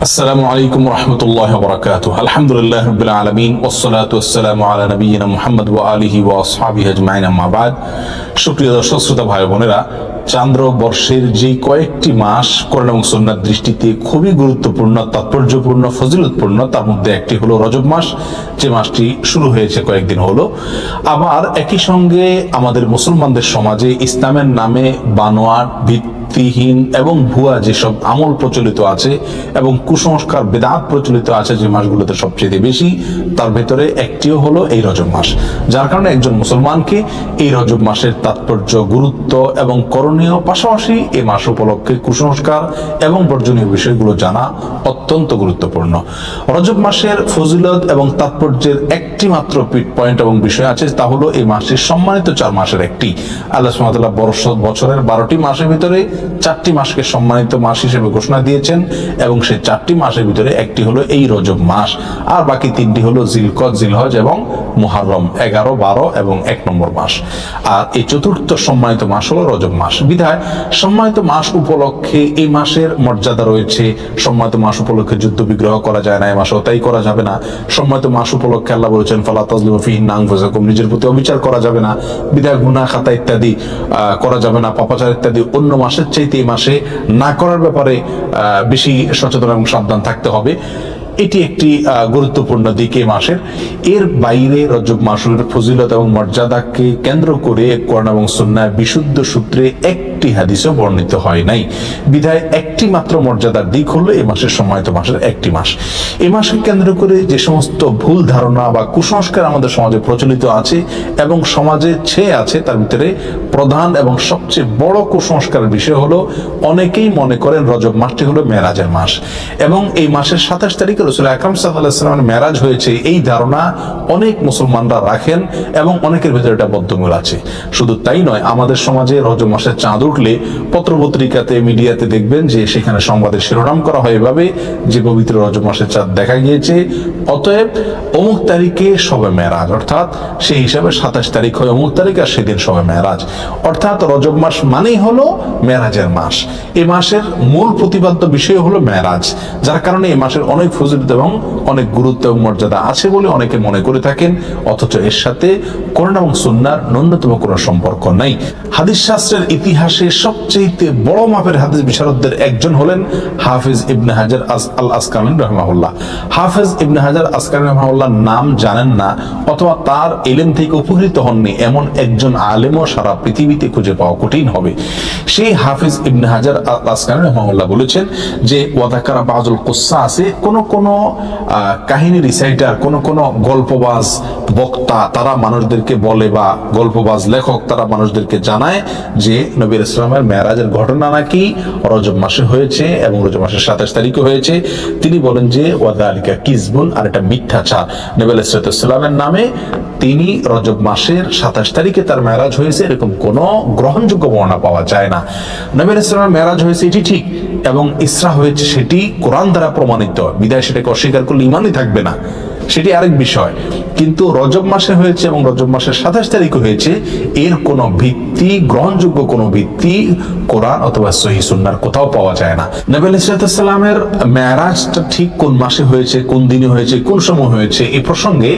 আসসালামু আলাইকুম রহমতুল্লাহ বরকাতুহ। আলহামদুলিল্লাহ রাব্বিল আলামিন ওয়াসসালাতু ওয়াসসালামু আলা নবিয়িনা মুহাম্মদ ওয়া আলিহি ওয়া আসহাবিহি আজমাইন, আম্মা বাদ। সুপ্রিয় দর্শক শ্রোতা ভাই বোনেরা, চান্দ্র বর্ষের যে কয়েকটি মাস কোরআন এবং সুন্নাহর দৃষ্টিতে খুবই গুরুত্বপূর্ণ, তাৎপর্যপূর্ণ, ফজিলতপূর্ণ, তার মধ্যে একটি হলো রজব মাস, যে মাসটি শুরু হয়েছে কয়েকদিন হলো। আবার একই সঙ্গে আমাদের মুসলমানদের সমাজে ইসলামের নামে বানোয়াট, ভিত্তিহীন এবং ভুয়া যেসব আমল প্রচলিত আছে এবং কুসংস্কার, বেদাত প্রচলিত আছে যে মাসগুলোতে সবচেয়ে বেশি, তার ভেতরে একটিও হলো এই রজব মাস। যার কারণে একজন মুসলমানকে এই রজব মাসের তাৎপর্য, গুরুত্ব এবং করণীয়, পাশাপাশি এই মাস উপলক্ষে কুসংস্কার এবং বর্জনীয় বিষয়গুলো জানা অত্যন্ত গুরুত্বপূর্ণ। রজব মাসের ফজিলত এবং তাৎপর্যের একটি মাত্র পয়েন্ট এবং বিষয় আছে, তা হলো এই মাসের সম্মানিত 4 মাসের একটি। আল্লাহ সুবহানাহু ওয়া তাআলা বছরের 12টি মাসের ভিতরে 4টি মাসকে সম্মানিত মাস হিসেবে ঘোষণা দিয়েছেন এবং সেই 4টি মাসের ভিতরে একটি হলো এই রজব মাস, আর বাকি 3টি হলো জিলকদ, জিলহজ এবং মুহররম, 11, 12 এবং 1 নম্বর মাস। আর এই চতুর্থ সম্মানিত মাস হলো রজব মাস। বিধায় সম্মানিত মাস উপলক্ষে এই মাসের মর্যাদা রয়েছে। সম্মানিত মাস উপলক্ষে যুদ্ধ বিগ্রহ করা যায় না, এই মাসেও তাই করা যাবে না। সম্মানিত মাস উপলক্ষে আল্লাহ বলেছেন ফালা তাজলিমু ফীহিন্না আনফুসাকুম, নিজের প্রতি অবিচার করা যাবে না। বিধায় গুনাহ, খাতা ইত্যাদি করা যাবে না, পাপাচার ইত্যাদি অন্য মাসের চাইতে এই মাসে না করার ব্যাপারে বেশি সচেতন এবং সাবধান থাকতে হবে। এটি একটি গুরুত্বপূর্ণ দিক এই মাসের। এর বাইরে রজব মাসের ফজিলত এবং মর্যাদাকে কেন্দ্র করে কোরআন এবং সুন্নাহ বিশুদ্ধ সূত্রে একটি হাদিসও বর্ণিত হয় নাই। বিধায় একটি মাত্র মর্যাদার দিক হলো এই মাসের সম্মানিত মাসের একটি মাস। এই মাসকে কেন্দ্র করে যে সমস্ত ভুল ধারণা বা কুসংস্কার আমাদের সমাজে প্রচলিত আছে এবং সমাজে ছেয়ে আছে, তার ভিতরে প্রধান এবং সবচেয়ে বড় কুসংস্কারের বিষয় হলো অনেকেই মনে করেন রজব মাসটি হলো মেরাজের মাস এবং এই মাসের 27 তারিখে রাসূল আকরাম সাল্লাল্লাহু আলাইহি ওয়াসাল্লামের মেরাজ হয়েছে, এই ধারণা অনেক মুসলমানরা রাখেন এবং অনেকের ভিতরে এটা বদ্ধমূল আছে। শুধু তাই নয়, আমাদের সমাজে রজব মাসের চাঁদ উঠলে পত্রপত্রিকাতে, মিডিয়াতে দেখবেন যে সেখানে সংবাদের শিরোনাম করা হয় এভাবে যে পবিত্র রজব মাসের চাঁদ দেখা গিয়েছে, অতএব অমুক তারিখে শবে মেরাজ, অর্থাৎ সেই হিসাবে 27 তারিখ হয় অমুক তারিখ আর সেদিন শবে মেরাজ। অর্থাৎ রজব মাস মানেই হলো মেরাজের মাস। এই মাসের মূল প্রতিপাদ্য বিষয় হলো মেরাজ, যার কারণে এই মাসের অনেক ফজিলত এবং অনেক গুরুত্ব এবং মর্যাদা আছে বলে অনেকে মনে করে থাকেন, অথচ এর সাথে কোরআন এবং সুন্নাহর ন্যূনতম কোনো সম্পর্ক নাই। হাদিস শাস্ত্রের ইতিহাসে সবচেয়ে বড় মাপের হাদিস বিশারদদের একজন হলেন হাফিজ ইবনে হাজার আল আসকালানি রাহিমাহুল্লাহ। হাফিজ ইবনে হাজার আসকালানি রাহিমাহুল্লাহ নাম জানেন না অথবা তার ইলম থেকে উপকৃত হননি এমন একজন আলেমও সারা পৃথিবীতে খুঁজে পাওয়া কঠিন হবে। সেই হাফিজ ইবনে হাজার আল আসকালানি রাহিমাহুল্লাহ বলেছেন যে ওয়াদাকারা বাযুল কুসসা আছে, কোন কাহিনী রিসাইটার, কোন গল্পবাজ বক্তা, তারা মানুষদেরকে বলে বা গল্পবাজ লেখক তারা মানুষদেরকে জানায় যে নবী ইসলামের মেরাজের ঘটনা নাকি রজব মাসে হয়েছে এবং রজব মাসের 27 তারিখে হয়েছে। তিনি বলেন যে ওয়াদালিকা কিজবুন, আর এটা মিথ্যাচার। নবী ইসলামের নামে তিনি রজব মাসের 27 তারিখে তার মেরাজ হয়েছে এরকম কোনো গ্রহণযোগ্য বর্ণনা পাওয়া যায় না। নবী ইসলামের মেরাজ হয়েছে এটি ঠিক এবং ইসরা হয়েছে সেটি কোরআন দ্বারা প্রমাণিত, বিদায় সেটাকে অস্বীকার করলে ইমানই থাকবে না, সেটি আরেক বিষয়। কিন্তু রজব মাসে হয়েছে এবং রজব মাসের 27 তারিখে হয়েছে, এর কোনো ভিত্তি, গ্রহণযোগ্য কোনো ভিত্তি কোরআন অথবা সহিহ সুন্নাহর কোথাও পাওয়া যায় না। নবী সাল্লাল্লাহু মেরাজটা ঠিক কোন মাসে হয়েছে, কোন দিনে হয়েছে, কোন সময় হয়েছে, এই প্রসঙ্গে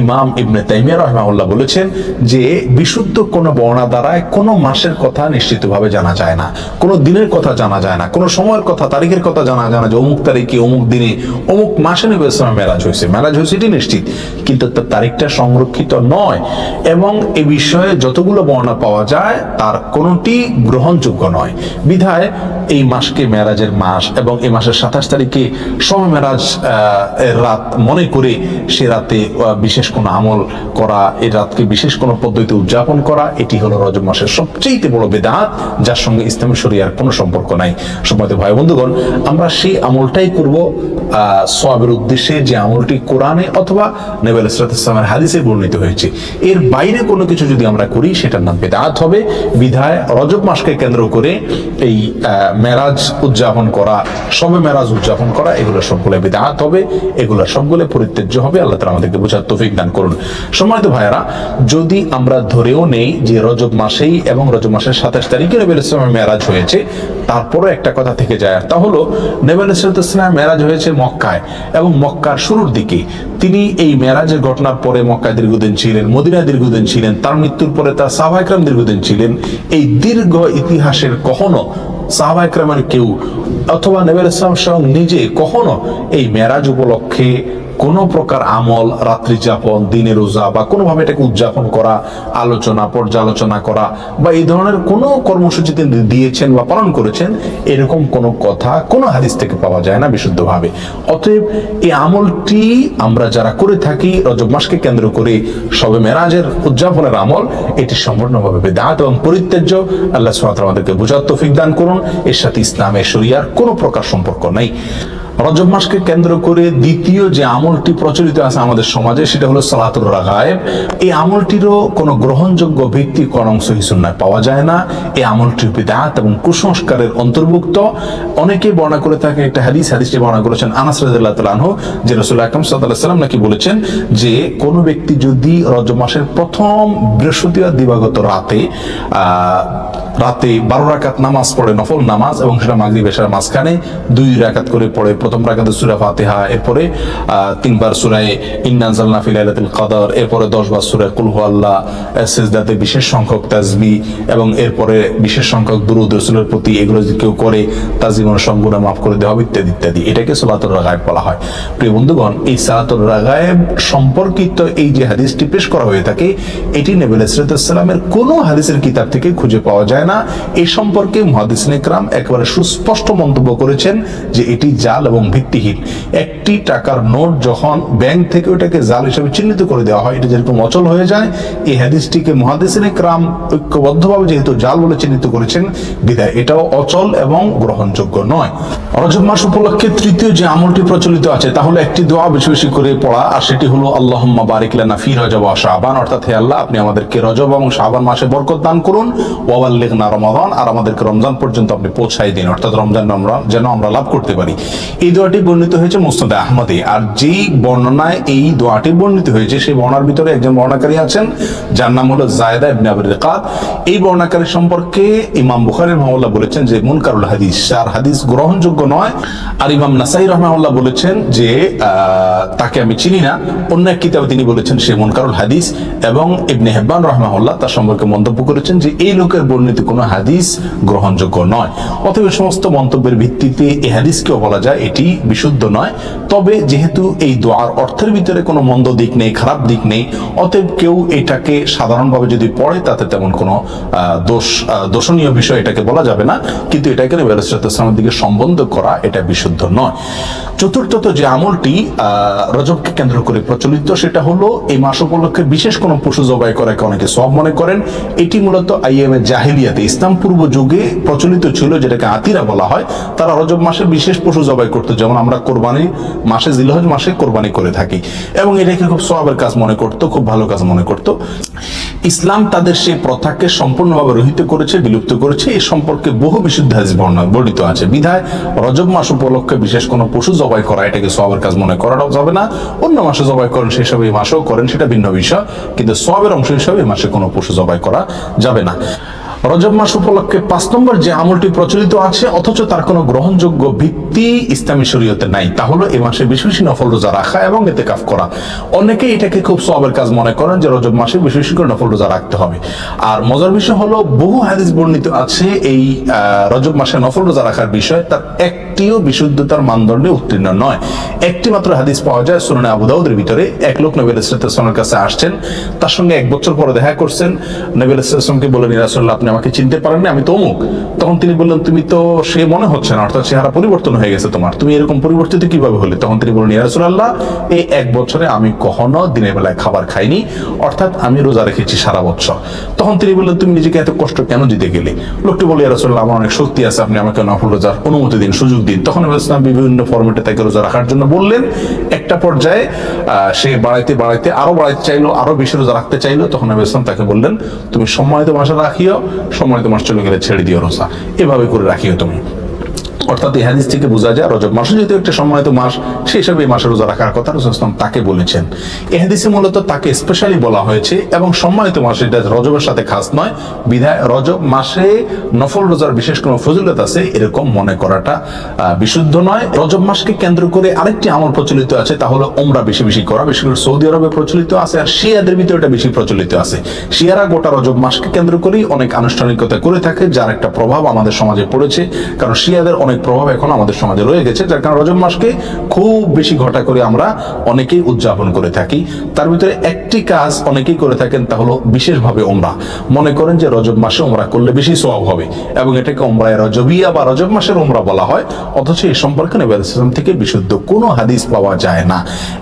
ইমাম ইবনে তাইমিয়া রাহিমাহুল্লাহ বলেছেন যে বিশুদ্ধ কোনো বর্ণনা দ্বারায় কোনো মাসের কথা নিশ্চিতভাবে জানা যায় না, কোনো দিনের কথা জানা যায় না, কোনো সময়ের কথা, তারিখের কথা জানা যায় না যে অমুক তারিখে, অমুক দিনে, অমুক মাসে নবী ইসলামের মেরাজ হয়েছে। মেরাজ হয়েছে এটি নিশ্চিত, কিন্তু তার তারিখটা সংরক্ষিত নয় এবং এ বিষয়ে যতগুলো বর্ণনা পাওয়া যায় তার কোনোটি গ্রহণযোগ্য নয়। বিধায় এই মাসকে মেরাজের মাস এবং এই মাসের 27 তারিখে শবে মেরাজ এর রাত মনে করে সে রাতে বিশেষ কোনো আমল করা, এই রাতকে বিশেষ কোনো পদ্ধতিতে উদযাপন করা, এটি হলো রজব মাসের সবচেয়ে বড় বিদআত, যার সঙ্গে ইসলামী শরিয়ার কোনো সম্পর্ক নাই। সম্মানিত ভাই বন্ধুগণ, আমরা সেই আমলটাই করব সওয়াবের উদ্দেশ্যে যে আমলটি কোরআনে অথবা নবী আলাইহিস সালামের হাদিসে বর্ণিত হয়েছে, এর বাইরে কোনো কিছু যদি আমরা করি সেটার নাম বিদআত হবে। বিধায় রজব মাসকে কেন্দ্র করে এই মেরাজ উদযাপন করা, শবে মেরাজ উদযাপন করা, এগুলো সবগুলো বিদআত হবে, এগুলো সবগুলো পরিত্যাজ্য হবে। আল্লাহ তাআলা আমাদেরকে বোঝার তৌফিক দান করুন। সম্মানিত ভাইয়েরা, যদি আমরা ধরেও নেই যে রজব মাসেই এবং রজব মাসের 27 তারিখে নবী আলাইহিস সালামের মেরাজ হয়েছে, তারপরও একটা কথা থেকে যায়, তা হলো নবী আলাইহিস সালামের মেরাজ হয়েছে মক্কায় এবং মক্কার শুরুর দিকে। তিনি এই মেরাজের ঘটনার পরে মক্কায় দীর্ঘদিন ছিলেন, মদিনায় দীর্ঘদিন ছিলেন, তার মৃত্যুর পরে তার সাহাবায়ে কেরাম দীর্ঘদিন ছিলেন। এই দীর্ঘ ইতিহাসের কখনো সাহাবায়ে কেরামের কেউ অথবা নবী আলাইহিস সালাম স্বয়ং নিজে কখনো এই মেরাজ উপলক্ষে কোনো প্রকার আমল, রাত্রি যাপন, দিনে রোজা বা কোনোভাবে এটাকে উদযাপন করা, আলোচনা পর্যালোচনা করা বা এই ধরনের কোনো কর্মসূচি তিনি দিয়েছেন বা পালন করেছেন, এরকম কোনো কথা কোনো হাদিস থেকে পাওয়া যায় না বিশুদ্ধভাবে। অতএব এই আমলটি আমরা যারা করে থাকি রজব মাসকে কেন্দ্র করে শবে মেরাজের উদযাপনের আমল, এটি সম্পূর্ণভাবে বিদআত এবং পরিত্যাজ্য। আল্লাহ সুবহানাহু ওয়া তাআলা আমাদেরকে বোঝার তৌফিক দান করুন। এর সাথে ইসলামের শরিয়ার কোনো প্রকার সম্পর্ক নেই। রজব মাসকে কেন্দ্র করে দ্বিতীয় যে আমলটি প্রচলিত আছে আমাদের সমাজে, সেটা হলো সালাতুর রাগায়েব। এই আমলটিরও কোনো গ্রহণযোগ্য ভিত্তিক কোরআন সহিহ সুন্নাহয় পাওয়া যায় না। এই আমলটি বিদআত এবং কুসংস্কারের অন্তর্ভুক্ত। অনেকেই বর্ণনা করে থাকে একটা হাদিসটি বর্ণনা করেছেন আনাস রাদিয়াল্লাহু তাআলা আনহু, যে রাসূল আকরাম সাল্লাল্লাহু আলাইহি ওয়াসাল্লাম নাকি বলেছেন যে কোনো ব্যক্তি যদি রজব মাসের প্রথম বৃহস্পতিবার দিবাগত রাতে 12 রাকাত নামাজ পড়ে, নফল নামাজ, এবং সেটা মাগরিব এশার মাঝখানে 2 রাকাত করে পড়ে, প্রথম রাকাতে সূরা ফাতিহা, এরপরে 3 বার সূরা ইন্না আনজালনা ফি লাইলাতুল কদর, এরপরে 10 বার সূরা কুল হুয়াল্লাহ, সিজদাতে বিশেষ সংখ্যক তাসবিহ এবং এরপরে বিশেষ সংখ্যক দুরূদ রাসূলের প্রতি, এগুলো যদি কেউ করে তার জীবনের সব গুনাহ মাফ করে দেওয়া হবে ইত্যাদি ইত্যাদি। এটাকে সালাতুর রাগায়েব বলা হয়। প্রিয় বন্ধুগণ, এই সালাতুর রাগায়েব সম্পর্কিত এই যে হাদিসটি পেশ করা হয়ে থাকে, এটি নবী আলাইহিস সালামের কোনো হাদিসের কিতাব থেকে খুঁজে পাওয়া যায় না। এই সম্পর্কে মুহাদ্দিসিনে কেরাম একেবারে সুস্পষ্ট মন্তব্য করেছেন যে এটি জাল এবং ভিত্তিহীন। একটি টাকার নোট যখন ব্যাংক থেকে ওটাকে জাল হিসেবে চিহ্নিত করে দেওয়া হয়, এটা যেরকম অচল হয়ে যায়, এই হাদিসটিকে মুহাদ্দিসিনে কেরাম ঐক্যবদ্ধভাবে যেহেতু জাল বলে চিহ্নিত করেছেন, বিধায় এটাও অচল এবং গ্রহণযোগ্য নয়। রজব মাস উপলক্ষে তৃতীয় যে আমলটি প্রচলিত আছে, তাহলে একটি দোয়া বেশি বেশি করে পড়া, আর সেটি হলো আল্লাহুম্মা বারিক লানা ফি রজব ওয়া শাবান, অর্থাৎ হে আল্লাহ, আপনি আমাদেরকে রজব এবং শাবান মাসে বরকত দান করুন, ওয়া বাল্লিগনা রমাদান, আর আমাদেরকে রমজান পর্যন্ত আপনি পৌঁছাই দিন, অর্থাৎ রমজান যেন আমরা লাভ করতে পারি। এই দোয়াটি বর্ণিত হয়েছে মুসনাদ আহমদে। আর যেই বর্ণনায় এই দোয়াটি বর্ণিত হয়েছে, সেই বর্ণনার ভিতরে একজন বর্ণনাকারী আছেন যার নাম হলো যায়েদা ইবনে আবি রিকাত। এই বর্ণনাকারী সম্পর্কে ইমাম বুখারী রাহিমাহুল্লাহ বলেছেন যে মুনকারুল হাদিস, আর হাদিস গ্রহণযোগ্য নয়। আর ইমাম নাসাই রাহিমাহুল্লাহ বলেছেন যে তাকে আমি চিনি না। অন্য এক কিতাবে তিনি বলেছেন সে মুনকারুল হাদিস, এবং ইবনে হিব্বান রাহিমাহুল্লাহ তার সম্পর্কে মন্তব্য করেছেন যে এই লোকের বর্ণিত কোনো হাদিস গ্রহণযোগ্য নয়। অতএব সমস্ত মন্তব্যের ভিত্তিতে এই হাদিসকেও বলা যায় এটি বিশুদ্ধ নয়। তবে যেহেতু এই দোয়ার অর্থের ভিতরে কোনো মন্দ দিক নেই, খারাপ দিক নেই, অতএব কেউ এটাকে সাধারণভাবে যদি পড়ে তাতে তেমন কোনো দোষণীয় বিষয় এটাকে বলা যাবে না, কিন্তু এটাকে নবী আলাইহিস সালামের দিকে সম্বন্ধ করা এটা বিশুদ্ধ নয়। চতুর্থত যে আমলটি রজবকে কেন্দ্র করে প্রচলিত, সেটা হলো এই মাস উপলক্ষে বিশেষ কোনো পশু জবাই করাকে অনেকে সওয়াব মনে করেন। এটি মূলত আইয়ামে জাহিলিয়াতে, ইসলাম পূর্ব যুগে প্রচলিত ছিল, যেটাকে আতিরা বলা হয়। তারা রজব মাসে বিশেষ পশু জবাই করতো, যেমন আমরা কোরবানি মাসে জিলহজ মাসে কোরবানি করে থাকি, এবং এটাকে খুব সওয়াবের কাজ মনে করতো, খুব ভালো কাজ মনে করতো। ইসলাম তাদের সেই প্রথাকে সম্পূর্ণভাবে রহিত করেছে, বিলুপ্ত করেছে। এই সম্পর্কে বহু বিশুদ্ধ হাদিস বর্ণিত আছে। বিধায় রজব মাস উপলক্ষে বিশেষ কোনো পশু জবাই করা এটাকে সওয়াবের কাজ মনে করাও যাবে না। অন্য মাসে জবাই করেন সেসব এই মাসেও করেন, সেটা ভিন্ন বিষয়, কিন্তু সওয়াবের অংশ হিসাবে এই মাসে কোনো পশু জবাই করা যাবে না। রজব মাস উপলক্ষে 5 নম্বর যে আমলটি প্রচলিত আছে অথচ তার কোনো গ্রহণযোগ্য ভিত্তি ইসলামী শরীয়তে নাই, তা হলো এই মাসে বেশি বেশি নফল রোজা রাখা এবং ইতিকাফ করা। অনেকেই এটাকে খুব সওয়াবের কাজ মনে করেন যে রজব মাসে বেশি বেশি করে নফল রোজা রাখতে হবে। আর মজার বিষয় হলো বহু হাদিস বর্ণিত আছে এই রজব মাসে নফল রোজা রাখার বিষয়, তার একটিও বিশুদ্ধতার মানদণ্ডে উত্তীর্ণ নয়। একটি মাত্র হাদিস পাওয়া যায় সুনানে আবু দাউদের ভিতরে। এক লোক নবী আলাইহিস সালামের কাছে আসছেন, তার সঙ্গে 1 বছর পরে দেখা করছেন। নবী আলাইহিস সালামকে বলেন, ইয়া রাসূলুল্লাহ, আপনি আমাকে চিনতে পারেননি, আমি তো অমুক। তখন তিনি বললেন, তুমি তো সে মনে হচ্ছে না, অর্থাৎ চেহারা পরিবর্তন হয়ে গেছে তোমার, তুমি এরকম পরিবর্তিত কিভাবে হলে? তখন তিনি বললেন, ইয়া রাসূলুল্লাহ, এই 1 বছরে আমি কখনো দিনের বেলায় খাবার খাইনি, অর্থাৎ আমি রোজা রেখেছি সারা বছর। তখন তিনি বললেন, তুমি নিজেকে এত কষ্ট কেন দিতে গেলে? লোকটি বলে, ইয়া রাসূলুল্লাহ, আমার অনেক শক্তি আছে, আপনি আমাকে নফল রোজার অনুমতি দিন, সুযোগ দিন। তখন ইসলাম বিভিন্ন ফরম্যাটে তাকে রোজা রাখার জন্য বললেন। একটা পর্যায়ে সে বাড়াইতে বাড়াইতে আরো বাড়াইতে চাইলো, আরো বেশি রোজা রাখতে চাইলো। তখন নবী ইসলাম তাকে বললেন, তুমি সম্মানিত মাসে রাখিও, সম্মানিত মাস চলে গেলে ছেড়ে দিও রোজা, এভাবে করে রাখিও তুমি। অর্থাৎ এই হাদিস থেকে বোঝা যায় রজব মাস যেহেতু একটা সম্মানিত মাস, সেই হিসাবে এই মাসে রোজা রাখার কথা রাসূল সাল্লাল্লাহু আলাইহি ওয়াসাল্লাম তাকে বলেছেন। এই হাদিসে মূলত তাকে স্পেশালি বলা হয়েছে, এবং সম্মানিত মাস, এটা রজবের সাথে খাস নয়, বিধায় রজব মাসে নফল রোজার বিশেষ কোনো ফজিলত আছে এরকম মনে করাটা বিশুদ্ধ নয়। রজব মাসকে কেন্দ্র করে আরেকটি আমল প্রচলিত আছে, তা হলো উমরা বেশি বেশি করা। বিশেষ করে সৌদি আরবে প্রচলিত আছে, আর শিয়াদের ভিতরে এটা বেশি প্রচলিত আছে। শিয়ারা গোটা রজব মাসকে কেন্দ্র করেই অনেক আনুষ্ঠানিকতা করে থাকে, যার একটা প্রভাব আমাদের সমাজে পড়েছে, কারণ শিয়াদের অনেক প্রভাব এখন আমাদের সমাজে রয়ে গেছে, যার কারণে রজব মাসকে খুব বেশি ঘটা করে আমরা অনেকেই উদযাপন করে থাকি। তার ভিতরে একটি কাজ অনেকেই করে থাকেন, তা হলো বিশেষভাবে উমরা। মনে করেন যে রজব মাসে উমরা করলে বেশি সওয়াব হবে, এবং এটাকে উমরায়ে রজবিয়া বা রজব মাসের উমরা বলা হয়। অথচ এই সম্পর্কে নবী সাল্লাল্লাহু আলাইহি ওয়াসাল্লাম থেকে বিশুদ্ধ কোনো হাদিস পাওয়া যায় না।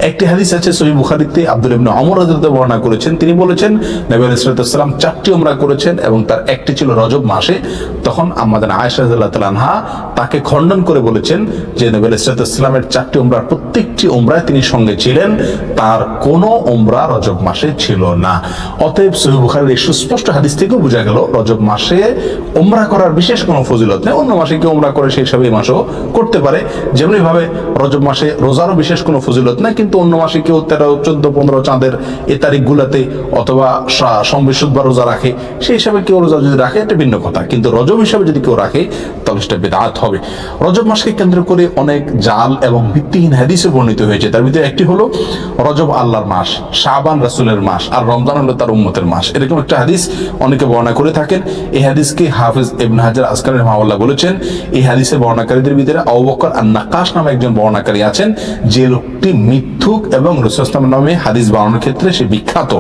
একটি হাদিস আছে সহিহ বুখারীতে, আব্দুল্লাহ ইবনে ওমর রাদিয়াল্লাহু আনহু বর্ণনা করেছেন। তিনি বলেছেন নবী সাল্লাল্লাহু আলাইহি ওয়াসাল্লাম 4টি উমরা করেছেন, এবং তার একটি ছিল রজব মাসে। তখন আম্মাজান আয়েশা রাদিয়াল্লাহু তাআলা আনহা তাকে খণ্ডন করে বলেছেন যে নবী সাল্লাল্লাহু আলাইহি ওয়াসাল্লামের 4টি উমরার প্রত্যেকটি উমরায় তিনি সঙ্গে ছিলেন, তার কোনো উমরা রজব মাসে ছিল না। অতএব সহিহ বুখারীর এই সুস্পষ্ট হাদিস থেকেও বোঝা গেল রজব মাসে উমরা করার বিশেষ কোনো ফজিলত নেই। অন্য মাসে কেউ উমরা করে, সেই হিসাবে এই মাসেও করতে পারে। যেমনি ভাবে রজব মাসে রোজারও বিশেষ কোনো ফজিলত নেই, কিন্তু অন্য মাসে কেউ 13, 14, 15 চাঁদের এই তারিখগুলোতে অথবা সম্বিশুদ্ধ রোজা রাখে, সেই হিসাবে কেউ রোজা যদি রাখে এটা ভিন্ন কথা, কিন্তু রজব হিসাবে যদি কেউ রাখে তাহলে সেটা বিদআত হবে। রজব মাসকে কেন্দ্র করে অনেক জাল এবং ভিত্তিহীন হাদিসে বর্ণিত হয়েছে। তার ভিতরে একটি হলো রজব আল্লাহর মাস, শাবান রাসূলের মাস, আর রমজান হলো তার উম্মতের মাস, এরকম একটা হাদিস অনেকে বর্ণনা করে থাকেন। এই হাদিসকে হাফেজ ইবনে হাজার আসকালানী রাহিমাহুল্লাহ বলেছেন, এই হাদিসের বর্ণনাকারীদের ভিতরে আবু বকর আন-নাক্কাশ নামে একজন বর্ণনাকারী আছেন, যে লোকটি মিথ্যুক এবং রাসূল সাল্লাল্লাহু আলাইহি ওয়াসাল্লাম নামে হাদিস বর্ণনার ক্ষেত্রে সে বিখ্যাত।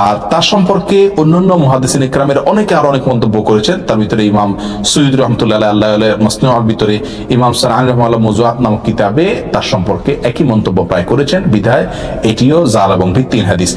আর তার সম্পর্কে অন্যান্য মুহাদ্দিসিন ইকরামের অনেকে আরো অনেক মন্তব্য করেছেন। তার ভিতরে ইমাম সুয়ুতি রাহমাতুল্লাহি আলাইহি মাসনুআর ভিতরে ইমাম সানাআনী রাহিমাহুল্লাহ মুযুআত নামক কিতাবে তার সম্পর্কে একই মন্তব্য প্রায় করেছেন। বিধায় এটিও জাল এবং ভিত্তিহীন হাদিস।